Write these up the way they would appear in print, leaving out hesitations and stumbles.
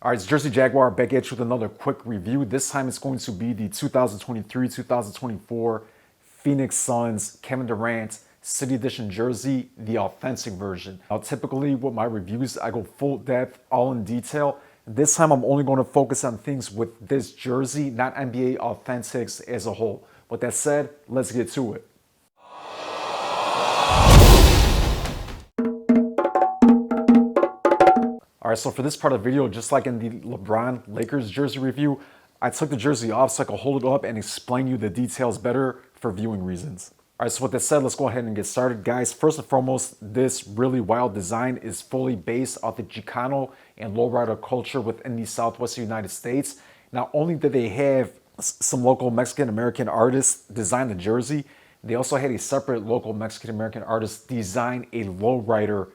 All right, it's Jersey Jaguar back at you with another quick review. This time it's going to be the 2023-2024 Phoenix Suns Kevin Durant City Edition jersey, the authentic version. Now, typically with my reviews, I go full depth, all in detail. This time I'm only going to focus on things with this jersey, not NBA authentics as a whole. With that said, let's get to it. All right, so for this part of the video, just like in the LeBron Lakers jersey review, I took the jersey off so I could hold it up and explain you the details better for viewing reasons. All right, so with that said, let's go ahead and get started. Guys, first and foremost, this really wild design is fully based off the Chicano and lowrider culture within the Southwestern United States. Not only did they have some local Mexican-American artists design the jersey, they also had a separate local Mexican-American artist design a lowrider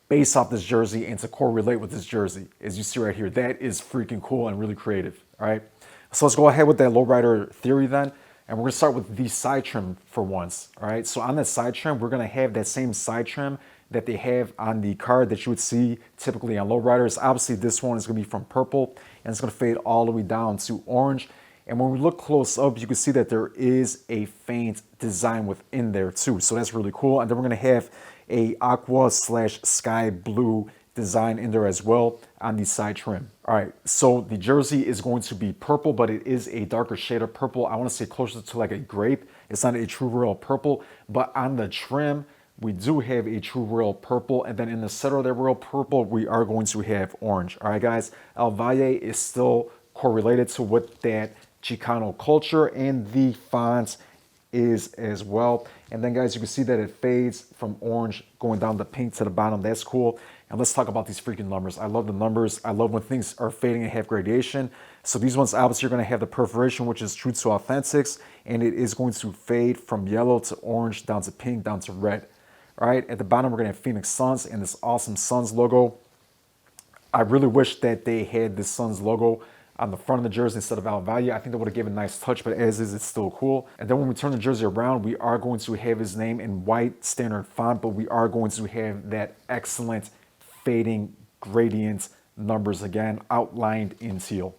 based off this jersey and to correlate with this jersey, as you see right here. That is freaking cool and really creative. All right, so let's go ahead with that lowrider theory then, and we're gonna start with the side trim for once. All right, so on that side trim, we're gonna have that same side trim that they have on the card that you would see typically on lowriders. Obviously, this one is gonna be from purple, and it's gonna fade all the way down to orange. And when we look close up, you can see that there is a faint design within there too. So that's really cool. And then we're gonna have a aqua / sky blue design in there as well on the side trim. All right, so the jersey is going to be purple, but it is a darker shade of purple. I want to say closer to like a grape. It's not a true royal purple, but on the trim, we do have a true royal purple. And then in the center of that royal purple, we are going to have orange. All right, guys, El Valle is still correlated to what that Chicano culture, and the font is as well. And then guys, you can see that it fades from orange going down the pink to the bottom. That's cool. And let's talk about these freaking numbers. I love the numbers. I love when things are fading and have gradation. So these ones obviously are going to have the perforation, which is true to authentics, and it is going to fade from yellow to orange down to pink down to red. All right, at the bottom we're going to have Phoenix Suns and this awesome Suns logo. I really wish that they had this Suns logo on the front of the jersey instead of El Valle. I think that would have given a nice touch, but as is, it's still cool. And then when we turn the jersey around, we are going to have his name in white standard font, but we are going to have that excellent fading gradient numbers again outlined in teal.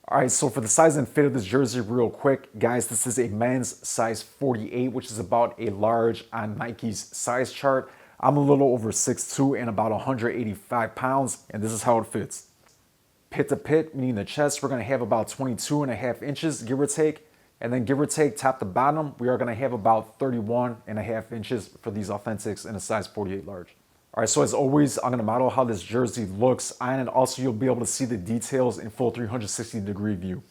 All right, so for the size and fit of this jersey real quick, guys, this is a men's size 48, which is about a large on Nike's size chart. I'm a little over 6'2" and about 185 pounds, and this is how it fits. Pit to pit, meaning the chest, we're gonna have about 22.5 inches, give or take. And then give or take top to bottom, we are gonna have about 31.5 inches for these authentics in a size 48 large. All right, so as always, I'm gonna model how this jersey looks, and also you'll be able to see the details in full 360-degree view.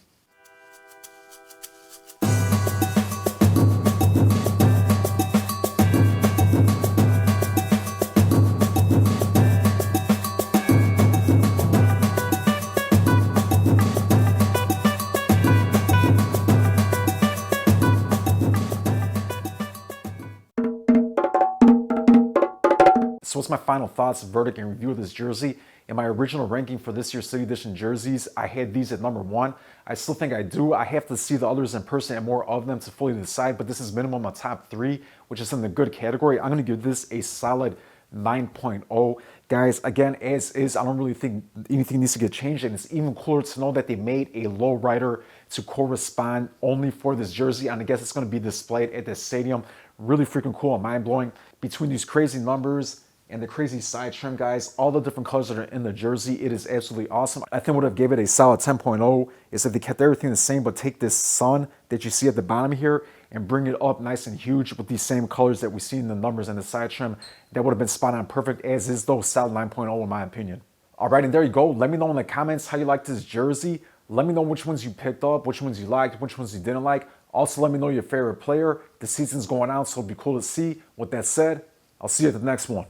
So what's my final thoughts, verdict, and review of this jersey? In my original ranking for this year's City Edition jerseys, I had these at number 1. I still think I do. I have to see the others in person and more of them to fully decide, but this is minimum a top 3, which is in the good category. I'm going to give this a solid 9.0. Guys, again, as is, I don't really think anything needs to get changed, and it's even cooler to know that they made a low rider to correspond only for this jersey, and I guess it's going to be displayed at the stadium. Really freaking cool and mind-blowing. Between these crazy numbers and the crazy side trim, guys, all the different colors that are in the jersey, it is absolutely awesome. I think what I've gave it a solid 10.0 is if they kept everything the same, but take this sun that you see at the bottom here and bring it up nice and huge with these same colors that we see in the numbers and the side trim, that would have been spot on perfect, as is though solid 9.0 in my opinion. All right, and there you go. Let me know in the comments how you like this jersey. Let me know which ones you picked up, which ones you liked, which ones you didn't like. Also, let me know your favorite player. The season's going out, so it'll be cool to see. With that said, I'll see you at the next one.